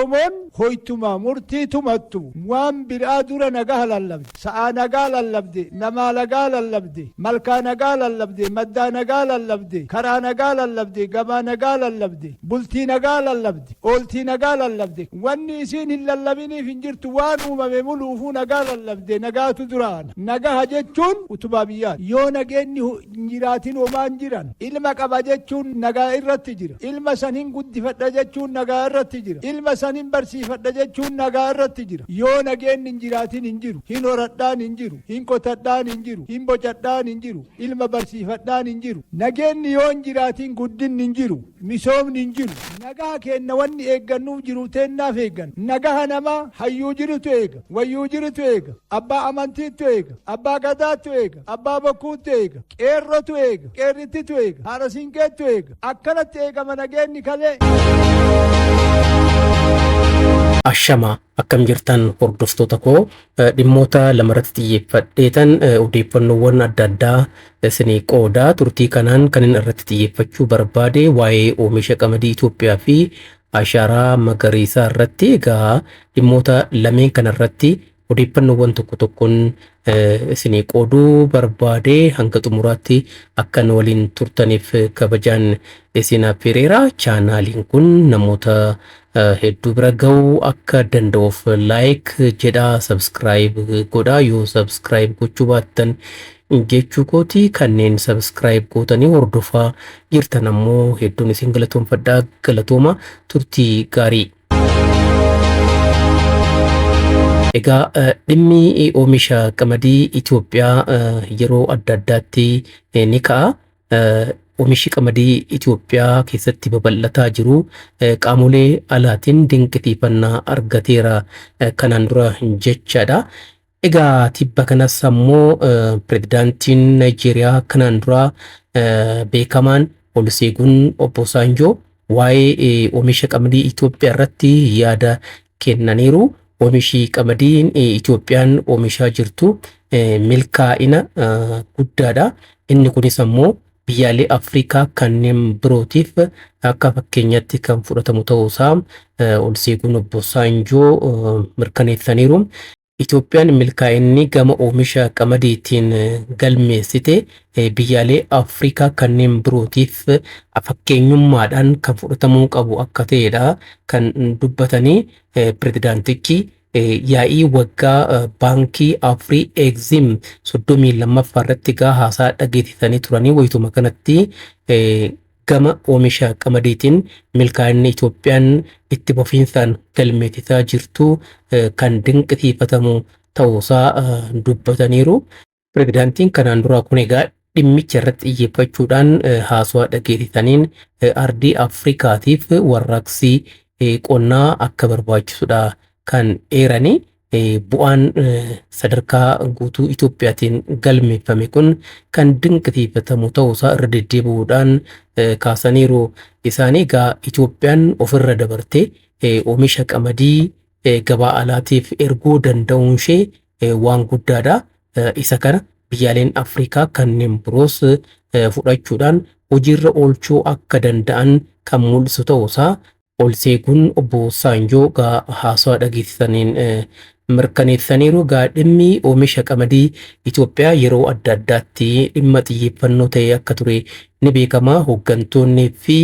Oromoon hoytuma murtii tumattu waan biraa dura nagaa lallabde sa'a nagaa lallabde nama nagaa lallabde malkaa nagaa lallabde maddaa nagaa lallabde karaa nagaa lallabde gabaa nagaa lallabde bultii nagaa lallabde ooltii nagaa lallabde wanni isiin hin lallabiniif hin jirtu waan uumame muluufuu nagaa lallabde nagaatu duraan nagaa jechuun utubaa biyyaa yoo nageenni jiraatin homaan jiran ilma qaba jechuun nagaa irratti jira ilma sanin guddifadha jechuun nagaa irratti jira ilma sanin barsiifadha jechuun nagaa irratti jira yoo nageenni hin jiraatin hin jiru hin horadhaan hin jiru hin qotadhaan hin jiru hin bocadhaan hin jiru ilma barsiifadhaan hin jiru nageenni yoo hin jiraatin guddinni hin jiru misoomni hin jiru nagaa kenna wanni eeggannuuf jiru teennaaf eeggan nagaa namaa hayyuu jirutu eega wayyuu jirutu eega abbaa amantiitu eega abbaa gadaatu eega abbaa bokkuutu eega qeerrotu eega qeerrittitu eega haadha siinqeetu eega akkanatti eegama nageenni kalee. Ashama akkam jirtan hordoftoota koo dhimmoota lamarratti xiyyeeffadheetan odeeffannoowwan adda addaa isinii qoodaa turtii kanaan kan inni irratti xiyyeeffachuu barbaade waa'ee oomisha qamadii Itoophiyaa fi ashaaraa magariisaa irratti egaa dhimmoota lameen kanarratti odeeffannoowwan tokko tokkoon isinii qooduu barbaade hanga xumuraatti akkan waliin turtaniif kabajaan isin affeereera. Chaanaaliin kun namoota hedduu bira ga'uu akka danda'uuf laayik jedhaa sabskiraayib godhaa yoo sabskiraayib gochuu baattan jechuu kooti kanneen sabskiraayib gootanii hordofaa jirtan ammoo hedduun isin galatoomfadhaa galatooma turtii gaarii. Egaa dhimmi oomisha qamadii Itoophiyaa yeroo adda addaatti ni ka'a. Oomishi qamadii Itoophiyaa keessatti babal'ataa jiru qaamolee alaatiin dinqisiifannaa argateera kanaan dura jechaadha. Egaa tibba kanas ammoo pirezidaantiin Naayijeeriyaa kanaan dura beekamaan Olusegun Obasanjoo waa'ee oomisha qamadii Itoophiyaa irratti yaada kennaniiru. Oomishi qamadii Itoophiyaan oomishaa jirtu milkaa'ina guddaadha. Inni kunis ammoo biyyaalee Afrikaa kanneen birootiif akka fakkeenyatti kan fudhatamu ta'uusaa Olusegun Obasanjoo mirkaneessaniiru. Itoophiyaan milkaa'inni gama oomisha qamadiitiin galmeessite biyyaalee Afrikaa kanneen birootiif fakkeenyummaadhaan kan fudhatamuu qabu akka ta'edha kan dubbatanii pirezidaantichi yaa'ii waggaa baankii Afrii Exim 32ffaa irratti haasaa dhageessisanii turanii wayituma kanatti gama oomisha qamadiitiin milkaa'inni Itoophiyaan itti fufiinsaan galmeessisaa jirtu kan dinqisiifatamu ta'uusaa dubbataniiru. Pirezidaantiin kanaan dura kun egaa dhimmicha irratti xiyyeeffachuudhaan haasawaa dhageessisaniin ardii Afrikaatiif warraaqsi qonnaa akka barbaachisudha kan eeranii. Bu'aan sadarkaa guutuu Itoophiyaatiin galmeeffame kun kan dinqisiifatamu ta'uusaa irra deddeebi'uudhaan kaasaniiru. Isaanii egaa Itoophiyaan ofirra dabartee oomisha qamadii gabaa alaatiif erguu danda'uun ishee waan guddaadha. Isa kana biyyaaleen Afrikaa kanneen biroos fudhachuudhaan hojiirra oolchuu akka danda'an kan mul'isu ta'uusaa Olusegun Obasanjoo haasawaa dhageessisaniin mirkaneessaniiru. Dhimmi oomisha qamadii Itoophiyaa yeroo adda addaatti dhimma xiyyeeffannoo ta'e akka ture ni beekama. Hooggantoonni fi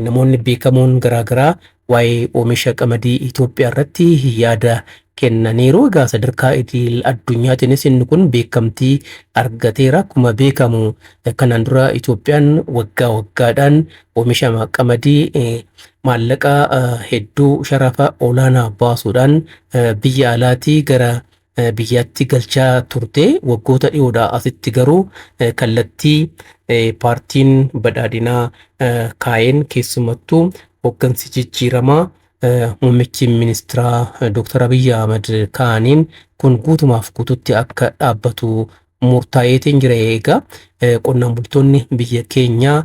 namoonni beekamoon garaagaraa waa'ee oomisha qamadii Itoophiyaa irratti yaada kennaniiru. Egaa sadarkaa idil addunyaatiinis inni kun beekamtii argateera. Akkuma beekamu kanaan dura Itoophiyaan waggaa waggaadhaan oomisha qamadii maallaqa hedduu sharafa olaanaa baasuudhaan biyya alaatii gara biyyaatti galchaa turte. Waggoota dhiyoodhaa asitti garuu kallattii paartiin badhaadhinaa kaa'een keessumattuu hooggansi jijjiiramaa muummichi ministeeraa Dr. Abiy Ahmed kaa'aniin kun guutumaaf guututti akka dhaabbatu murtaa'eetiin jira. Egaa qonnaan bultoonni biyya keenyaa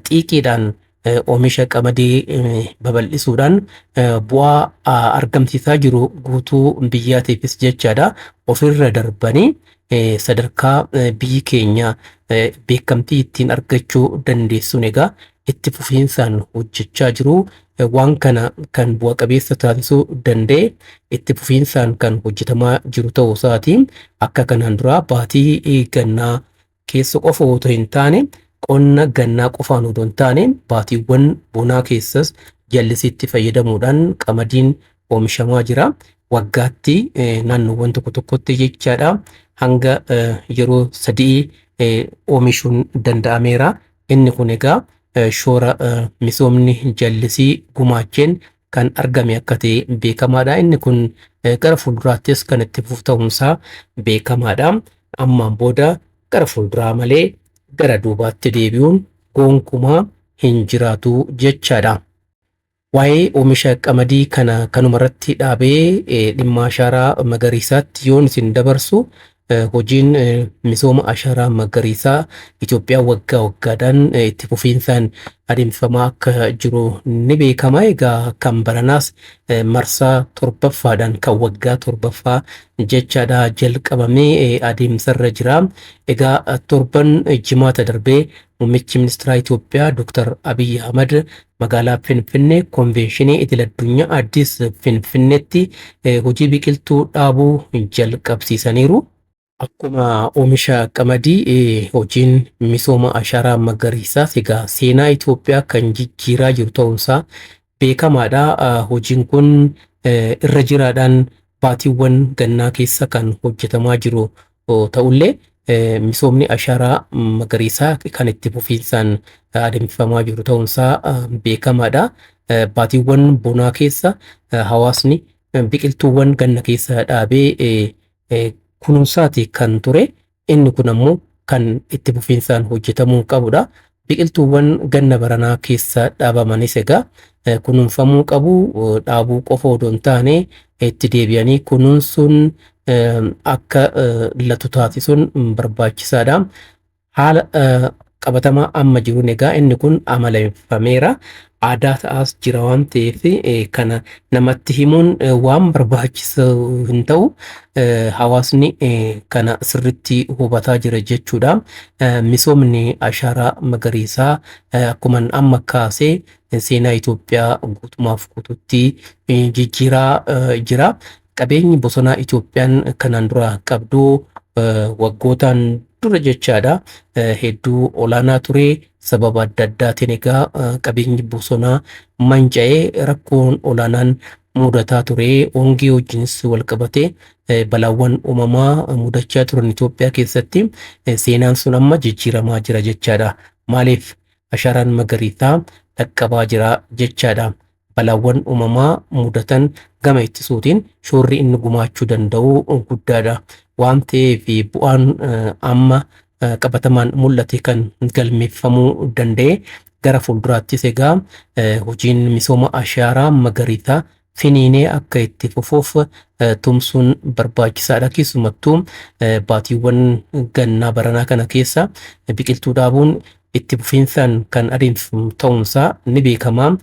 xiiqiidhaan oomisha qamadii babal'isuudhaan bu'aa argamsiisaa jiru guutuu biyyaatiifis jechaadha. Ofirra darbanii sadarkaa biyyi keenya beekamtii ittiin argachuu dandeessuun egaa itti fufiinsaan hojjechaa jiru. Waan kana kan bu'a qabeessa taasisuu danda'e itti fufiinsaan kan hojjetamaa jiru ta'uu isaatiin akka kanaan dura baatii gannaa keessa qofa otoo hin taane qonna gannaa qofaan otoo hin taane baatiiwwan bonaa keessas jallisiitti fayyadamuudhaan qamadiin oomishamaa jira. Waggaatti naannoowwan tokko tokkotti jechaadha hanga yeroo 3 oomishuun danda'ameera. Inni kun egaa shoora misoomni jallisii gumaacheen kan argame akka ta'e beekamaadha. Inni kun gara fuulduraattis kan itti fufu ta'uunsaa beekamaadha. Ammaan booda gara fuulduraa malee gara duubaatti deebi'uun gonkumaa hin jiraatu jechaadha. Waa'ee oomisha qamadii kana kanumarratti dhaabee dhimma ashaaraa magariisaatti yoon isin dabarsu hojiin misooma ashaaraa magariisaa Itoophiyaa waggaa waggaadhaan itti fufiinsaan adeemsifamaa akka jiru ni beekama. Egaa kan baranaas marsaa 7ffaadhaan kan waggaa 7ffaa jechaadha jalqabamee adeemsarra jira. Egaa torban jimaata darbee muummichi ministeera Itoophiyaa Dr. Abiy Ahmad magaalaa Finfinnee konvenshinii idil-addunyaa Addis Finfinneetti hojii biqiltuu dhaabuu jalqabsiisaniiru. Akkuma oomisha qamadii hojiin misooma ashaaraa magariisaa egaa seenaa Itoophiyaa kan jijjiiraa jiru ta'uunsaa beekamaadha. Hojiin kun irra jiraadhaan baatiiwwan gannaa keessa kan hojjetamaa jiru ta'ullee misoomni ashaaraa magariisaa kan itti fufiinsaan adeemsifamaa jiru ta'uunsaa beekamaadha. Baatiiwwan bonaa keessa hawaasni biqiltuuwwan ganna keessa dhaabee kunuunsaati kan ture. Inni kun ammoo kan itti fufiinsaan hojjetamuu qabudha. Biqiltuuwwan ganna baranaa keessa dhaabamanis egaa kunuunfamuu qabu. Dhaabuu qofa odoo hin taane itti deebi'anii kunuunsuun akka latu taasisuun barbaachisaadha. Haala qabatamaa amma jiruun egaa inni kun amaleeffameera. Aadaa ta'as jira waan ta'eef kana namatti himuun waan barbaachisaa hin ta'u. Hawaasni kana sirriitti hubataa jira jechuudha. Misoomni ashaaraa magariisaa akkuma amma kaasee seenaa Itoophiyaa guutumaaf guutuutti jijjiiraa jira. Qabeenyi bosonaa Itoophiyaan kanaan dura qabdu waggootaan dura jechaadha hedduu olaanaa ture. Sababa adda addaatiin egaa qabeenyi bosonaa manca'ee rakkoon olaanaan mudataa ture. Hongee wajjinis wal qabatee balaawwan uumamaa mudachaa turan Itoophiyaa keessatti seenaan sun amma jijjiiramaa jira jechaadha. Maaliif ashaaraan magariisaa dhaqqabaa jira jechaadha. Balaawwan uumamaa mudatan gama ittisuutiin shoorri inni gumaachuu danda'u guddaadha. Waan ta'eef bu'aan amma qabatamaan mul'ate kan galmeeffamuu danda'e. Gara fuulduraattis egaa hojiin misooma ashaaraa magariisaa finiinee akka itti fufuuf tumsuun barbaachisaadha. Keessumattuu baatiiwwan gannaa baranaa kana keessa biqiltuu dhaabuun itti fufiinsaan kan adeemsifamu ta'uunsaa ni beekama.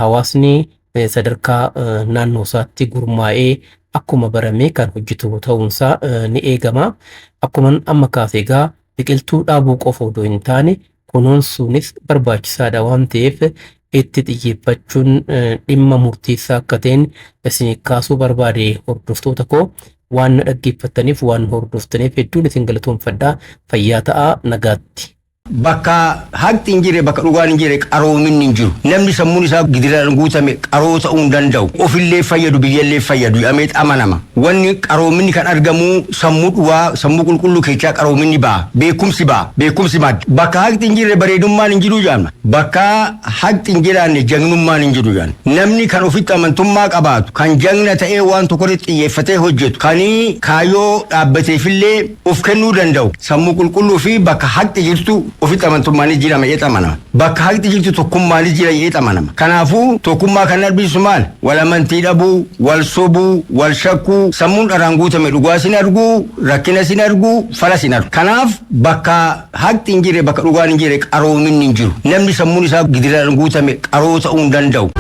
Hawaasni sadarkaa naannoo isaatti gurmaa'ee akkuma barame kan hojjetu ta'uunsaa ni eegama. Akkuma amma kaase egaa biqiltuu dhaabuu qofa odoo hin taane kunuunsuunis barbaachisaadha waan ta'eef itti xiyyeeffachuun dhimma murteessaa akka ta'een isin kaasuu barbaade. Hordoftoota koo waan na dhaggeeffattaniif waan hordoftaniif hedduun isin galatoomfadha. Fayyaa ta'aa. Nagaatti. Bakka haqni hin jirre bakka dhugaan hin jirre qaroominni hin jiru. Namni sammuun isaa gidiraan guutame qaroo ta'uu hin danda'u. Ofillee fayyadu biyyallee fayyadu ameet amanama. Wanni qaroominni kan argamu sammuu dhuwaa sammuu qulqulluu keessaa qaroominni ba'a. Beekumsi ba'a. Beekumsi madda. Bakka haqni hin jirre bareedummaan hin jiru jaamna. Bakka haqni hin jiraanne jagnummaan hin jiru jaamna. Namni kan ofitti amantummaa qabaatu kan jagna ta'ee waan tokkotti xiyyeeffatee hojjetu kanii kaayyoo dhaabbateefillee of kennuu danda'u. Sammuu qulqulluu fi bakka haqni jirtu ofitti amantummaan jira ma'ee xamanama. Bakka haqni jirtu tokkummaan jira ma'ee xamanama. Kanaafuu tokkummaa kan arbisu maal? Wal amantii dhabuu, wal sobuu, wal shakkuu, sammuun dharaan guutame dhugaa sin argu, rakkina sin argu, fala sin argu. Kanaaf bakka haqni hin jirre bakka dhugaan hin jirre qaroominni hin jiru. Namni sammuun isaa gidiraan guutame qaroo ta'uu hin danda'u.